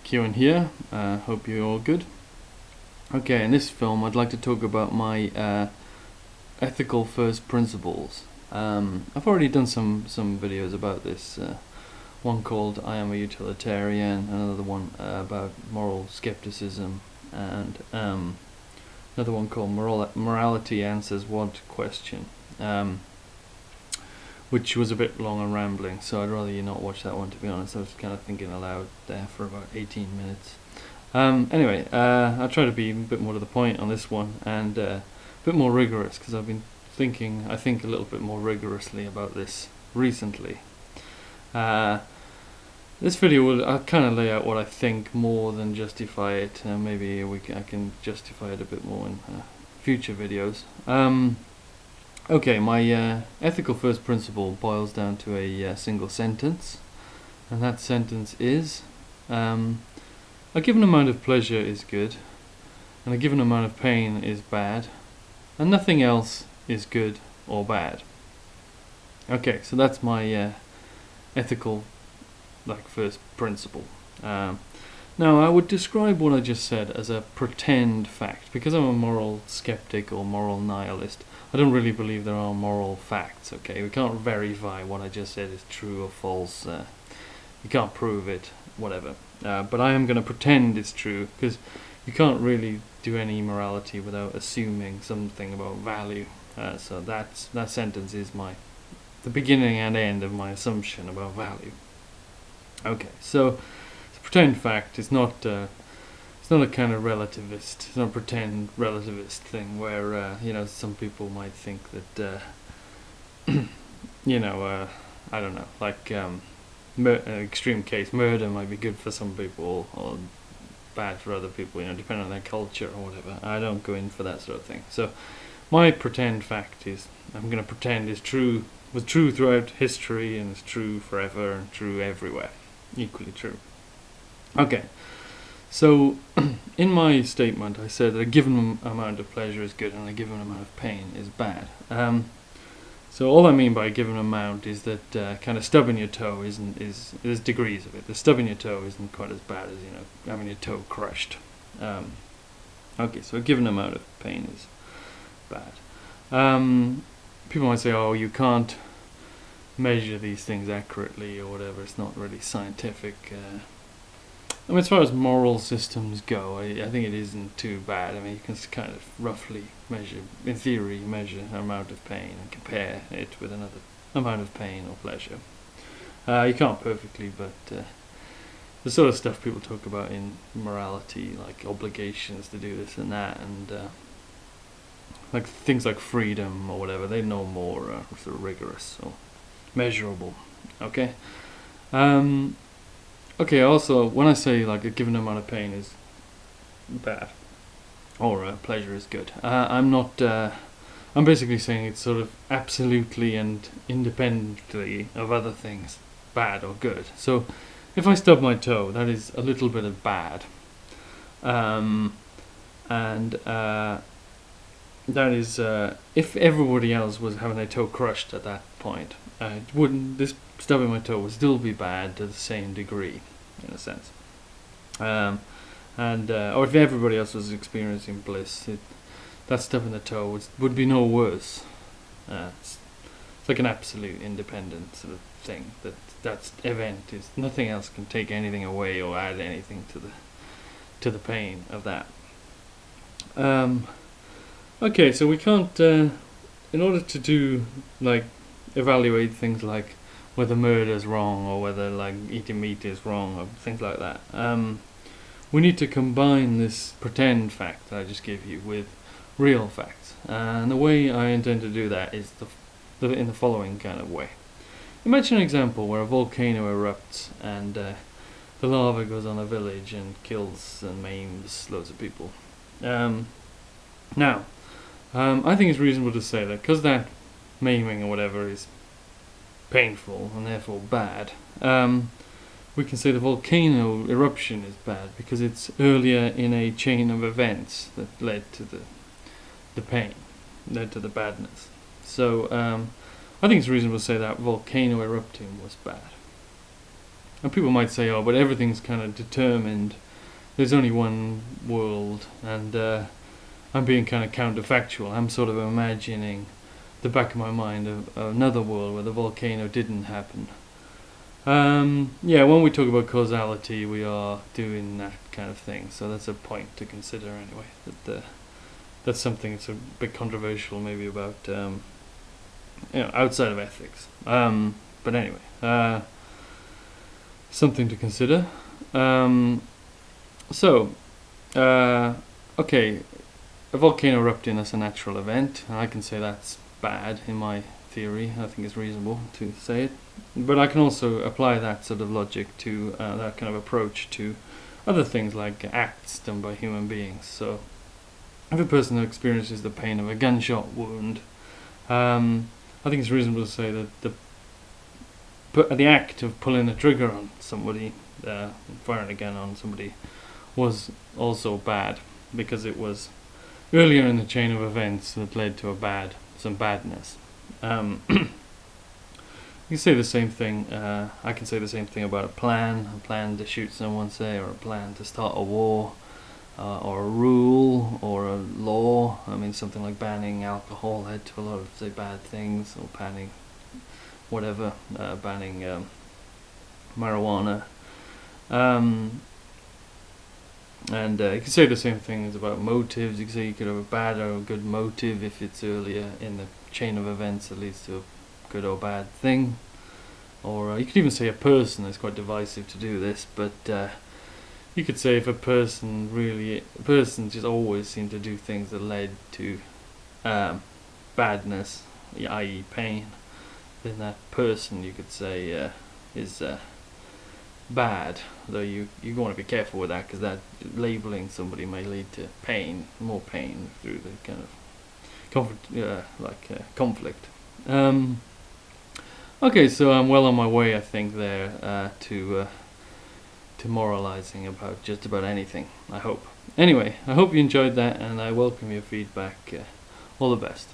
Kieran here. Hope you're all good. Okay, in this film, I'd like to talk about my ethical first principles. I've already done some videos about this. One called "I Am a Utilitarian," another one about moral skepticism, and another one called "Morality Answers What Question," which was a bit long and rambling, so I'd rather you not watch that one, to be honest. I was kind of thinking aloud there for about 18 minutes. Anyway, I'll try to be a bit more to the point on this one, and a bit more rigorous, because I've been thinking, I think, a little bit more rigorously about this recently. This video I'll kind of lay out what I think more than justify it. Maybe I can justify it a bit more in future videos. Okay, my ethical first principle boils down to a single sentence, and that sentence is a given amount of pleasure is good, and a given amount of pain is bad, and nothing else is good or bad. Okay, so that's my ethical first principle. Now, I would describe what I just said as a pretend fact. Because I'm a moral skeptic or moral nihilist, I don't really believe there are moral facts, okay? We can't verify what I just said is true or false. You can't prove it, whatever. But I am going to pretend it's true, because you can't really do any morality without assuming something about value. So that sentence is the beginning and end of my assumption about value. Okay, so pretend fact is not it's not a kind of relativist, it's not a pretend relativist thing where some people might think that I don't know, like extreme case murder might be good for some people or bad for other people, depending on their culture or whatever. I don't go in for that sort of thing. So my pretend fact is I'm going to pretend is true, was true throughout history, and is true forever and true everywhere, equally true. Okay, so in my statement I said that a given amount of pleasure is good and a given amount of pain is bad. So all I mean by a given amount is that kind of stubbing your toe there's degrees of it. The stubbing your toe isn't quite as bad as having your toe crushed. Okay, so a given amount of pain is bad. People might say, oh, you can't measure these things accurately or whatever, it's not really scientific. I mean, as far as moral systems go, I think it isn't too bad. I mean, you can kind of roughly measure, in theory, measure an amount of pain and compare it with another amount of pain or pleasure. You can't perfectly, but the sort of stuff people talk about in morality, like obligations to do this and that, and like things like freedom or whatever, they know more sort of rigorous or measurable. Okay. Okay, also, when I say like a given amount of pain is bad or pleasure is good, I'm basically saying it's sort of absolutely and independently of other things bad or good. So if I stub my toe, that is a little bit of bad, and that is if everybody else was having their toe crushed at that point, this stubbing my toe would still be bad to the same degree, in a sense. Or if everybody else was experiencing bliss, that stubbing the toe would be no worse. It's like an absolute independent sort of thing. That event is nothing else can take anything away or add anything to the pain of that. Okay, so we can't, in order to do, evaluate things like whether murder is wrong or whether, eating meat is wrong or things like that, we need to combine this pretend fact that I just gave you with real facts. And the way I intend to do that is in the following kind of way. Imagine an example where a volcano erupts and the lava goes on a village and kills and maims loads of people. Now, I think it's reasonable to say that because that maiming or whatever is painful and therefore bad, we can say the volcano eruption is bad because it's earlier in a chain of events that led to the pain, led to the badness. So I think it's reasonable to say that volcano erupting was bad. And people might say, oh, but everything's kind of determined. There's only one world, and I'm being kind of counterfactual. I'm sort of imagining the back of my mind of another world where the volcano didn't happen. Yeah, when we talk about causality, we are doing that kind of thing. So that's a point to consider anyway. That's something that's a bit controversial, maybe about outside of ethics. But anyway, something to consider. Okay, a volcano erupting as a natural event, I can say that's bad in my theory. I think it's reasonable to say it, but I can also apply that sort of logic to that kind of approach to other things like acts done by human beings. So if a person experiences the pain of a gunshot wound, I think it's reasonable to say that the act of pulling the trigger on somebody, firing a gun on somebody, was also bad, because it was earlier in the chain of events that led to some badness. You can say the same thing. I can say the same thing about a plan to shoot someone, say, or a plan to start a war, or a rule, or a law. I mean, something like banning alcohol led to a lot of, say, bad things, or banning whatever, banning marijuana. And you can say the same things about motives. You can say you could have a bad or a good motive if it's earlier in the chain of events that leads to a good or bad thing. Or you could even say a person. It's quite divisive to do this, but you could say if a person just always seemed to do things that led to badness, i.e. pain, then that person, you could say, is bad. Though you want to be careful with that, because that labeling somebody may lead to more pain through the kind of conflict. Okay, so I'm well on my way, I think, there to moralizing about just about anything, I hope. Anyway, I hope you enjoyed that, and I welcome your feedback. All the best.